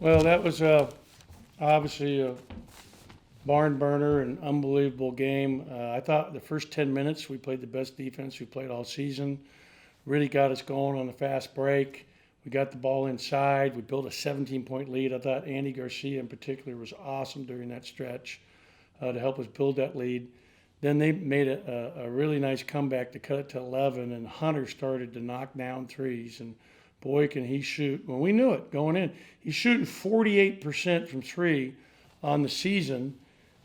Well, that was obviously a barn burner and unbelievable game. I thought the first 10 minutes we played the best defense we played all season. Really got us going on the fast break. We got the ball inside. We built a 17-point lead. I thought Andy Garcia in particular was awesome during that stretch to help us build that lead. Then they made a really nice comeback to cut it to 11, and Hunter started to knock down threes. And boy, can he shoot. Well, we knew it going in. He's shooting 48% from three on the season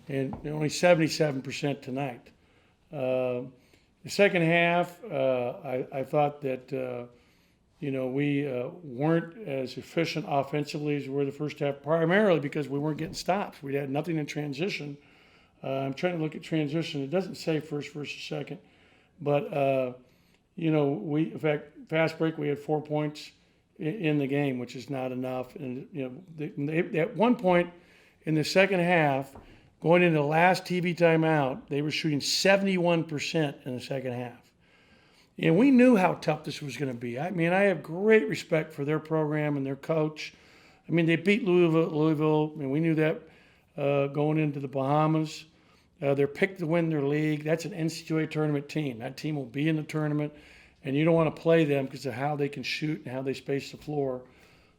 and only 77% tonight. The second half, I thought that we weren't as efficient offensively as we were the first half, primarily because we weren't getting stops. We had nothing in transition. I'm trying to look at transition. It doesn't say first versus second, but we in fact fast break we had 4 points in the game, which is not enough. And at one point in the second half, going into the last TV timeout, they were shooting 71% in the second half. And we knew how tough this was going to be. I mean, I have great respect for their program and their coach. I mean, they beat Louisville, and we knew that going into the Bahamas. They're picked to win their league. That's an NCAA tournament team. That team will be in the tournament, and you don't want to play them because of how they can shoot and how they space the floor.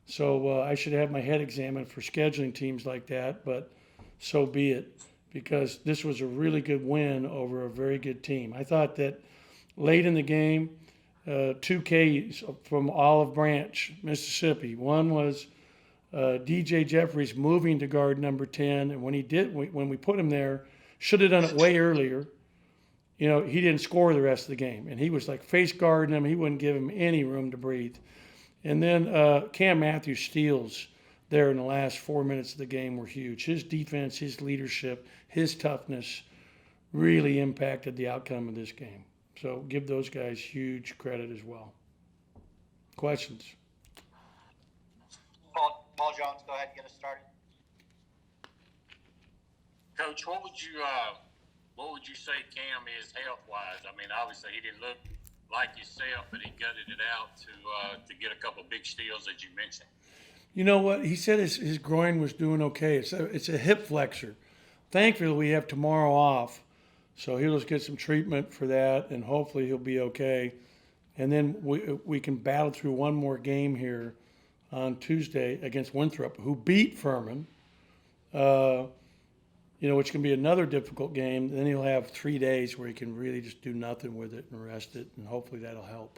So I should have my head examined for scheduling teams like that, but so be it, because this was a really good win over a very good team. I thought that late in the game, 2Ks from Olive Branch, Mississippi. One was DJ Jeffries moving to guard number 10, and when we put him there, should have done it way earlier. He didn't score the rest of the game, and he was like face guarding him. He wouldn't give him any room to breathe. And then Cam Matthews' steals there in the last 4 minutes of the game were huge. His defense, his leadership, his toughness really impacted the outcome of this game. So give those guys huge credit as well. Questions? Paul Jones, go ahead and get us started. Coach, what would you say Cam is health wise? I mean, obviously he didn't look like himself, but he gutted it out to get a couple of big steals that you mentioned. You know what? He said his groin was doing okay. It's a hip flexor. Thankfully, we have tomorrow off, so he'll just get some treatment for that, and hopefully he'll be okay. And then we can battle through one more game here on Tuesday against Winthrop, who beat Furman, which can be another difficult game. Then he'll have 3 days where he can really just do nothing with it and rest it, and hopefully that'll help.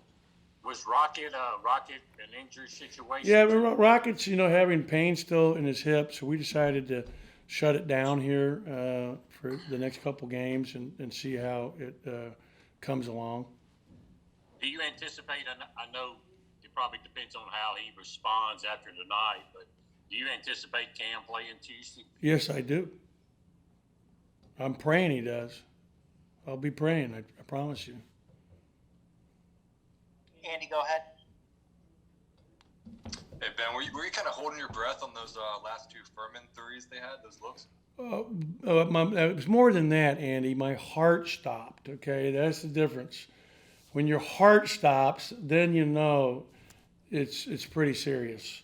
Was Rocket an injury situation? Yeah, Rocket's having pain still in his hip, so we decided to shut it down here for the next couple games and see how it comes along. Do you anticipate? I know it probably depends on how he responds after tonight, but do you anticipate Cam playing Tuesday? Yes, I do. I'm praying he does. I'll be praying. I promise you. Andy, go ahead. Hey, Ben, were you kind of holding your breath on those last two Furman threes they had, those looks? It was more than that, Andy. My heart stopped, okay? That's the difference. When your heart stops, then you know it's pretty serious.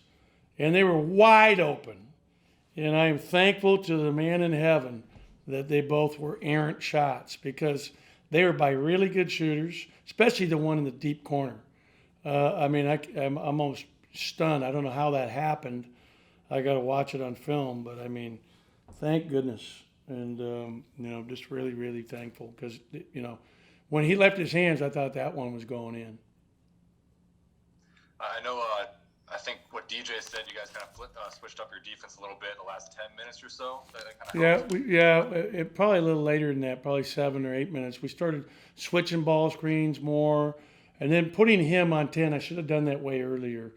And they were wide open. And I am thankful to the man in heaven that they both were errant shots, because they were by really good shooters, especially the one in the deep corner. I'm almost stunned. I don't know how that happened. I got to watch it on film, but I mean, thank goodness. And, just really, really thankful, because, when he left his hands, I thought that one was going in. I know, I think what DJ said, you guys kind of switched up your defense a little bit in the last 10 minutes or so. It probably a little later than that, probably 7 or 8 minutes. We started switching ball screens more, and then putting him on 10. I should have done that way earlier.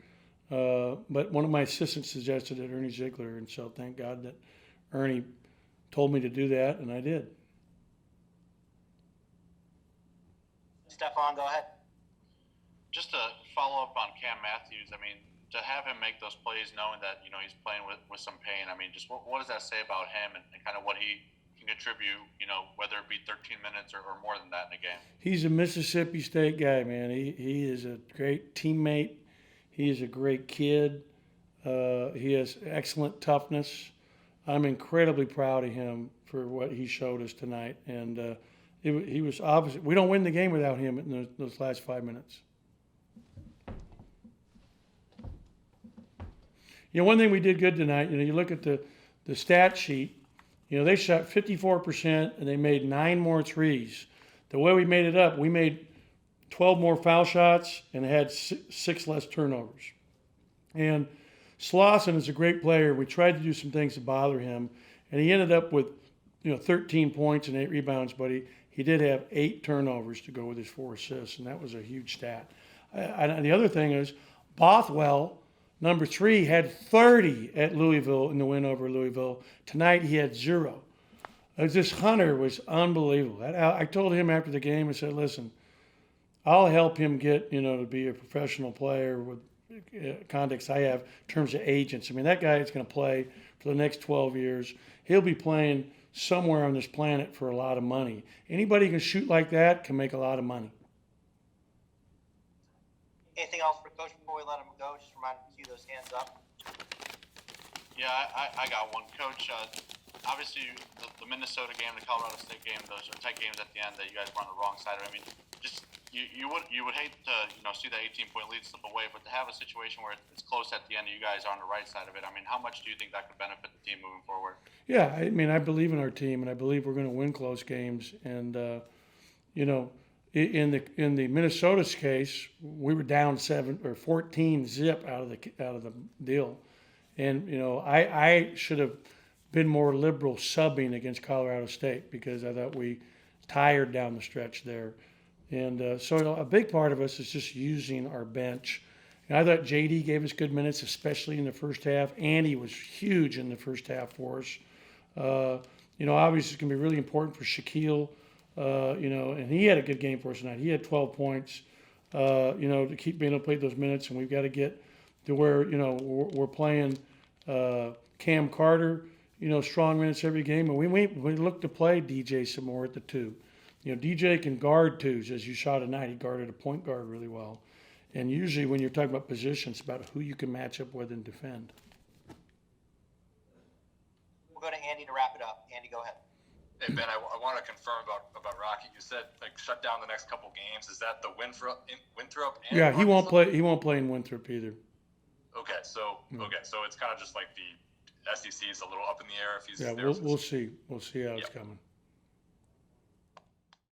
But one of my assistants suggested it, Ernie Ziegler, and so thank God that Ernie told me to do that, and I did. Stefan, go ahead. Just to follow up on Cam Matthews, I mean, to have him make those plays knowing that, he's playing with some pain, I mean, just what does that say about him and kind of what he can contribute, whether it be 13 minutes or more than that in a game? He's a Mississippi State guy, man. He is a great teammate. He is a great kid. He has excellent toughness. I'm incredibly proud of him for what he showed us tonight. And he was obviously, we don't win the game without him in those last 5 minutes. You know, one thing we did good tonight, you look at the stat sheet, they shot 54% and they made 9 more threes. The way we made it up, we made 12 more foul shots and had 6 less turnovers. And Slauson is a great player. We tried to do some things to bother him, and he ended up with 13 points and 8 rebounds, but he did have 8 turnovers to go with his 4 assists, and that was a huge stat. And the other thing is Bothwell, number 3, had 30 at Louisville in the win over Louisville. Tonight he had 0. This Hunter was unbelievable. I told him after the game, I said, listen, I'll help him get, to be a professional player with context I have in terms of agents. I mean, that guy is going to play for the next 12 years. He'll be playing somewhere on this planet for a lot of money. Anybody who can shoot like that can make a lot of money. Anything else for Coach before we let him go? Just remind him to see those hands up. Yeah, I got one, Coach. Obviously, the Minnesota game, the Colorado State game, those are tight games at the end that you guys were on the wrong side of. I mean, just you would hate to see that 18-point lead slip away, but to have a situation where it's close at the end and you guys are on the right side of it, I mean, how much do you think that could benefit the team moving forward? Yeah, I mean, I believe in our team, and I believe we're going to win close games. And in the Minnesota's case, we were down 7 or 14 zip out of the deal, and I should have been more liberal subbing against Colorado State because I thought we tired down the stretch there. And so a big part of us is just using our bench. And I thought JD gave us good minutes, especially in the first half. Andy was huge in the first half for us. Obviously it's going to be really important for Shaquille, and he had a good game for us tonight. He had 12 points, to keep being able to play those minutes. And we've got to get to where, we're playing Cam Carter, strong minutes every game. And we look to play DJ some more at the 2. DJ can guard 2s, as you saw tonight. He guarded a point guard really well. And usually when you're talking about positions, it's about who you can match up with and defend. We'll go to Andy to wrap it up. Andy, go ahead. Hey, Ben, I want to confirm about Rocky. You said, shut down the next couple games. Is that the Winthrop and Yeah, he won't Arkansas? play. He won't play in Winthrop either. Okay, so it's kind of just like the SEC is a little up in the air if he's Yeah, there. we'll see. We'll see how it's Yeah. coming.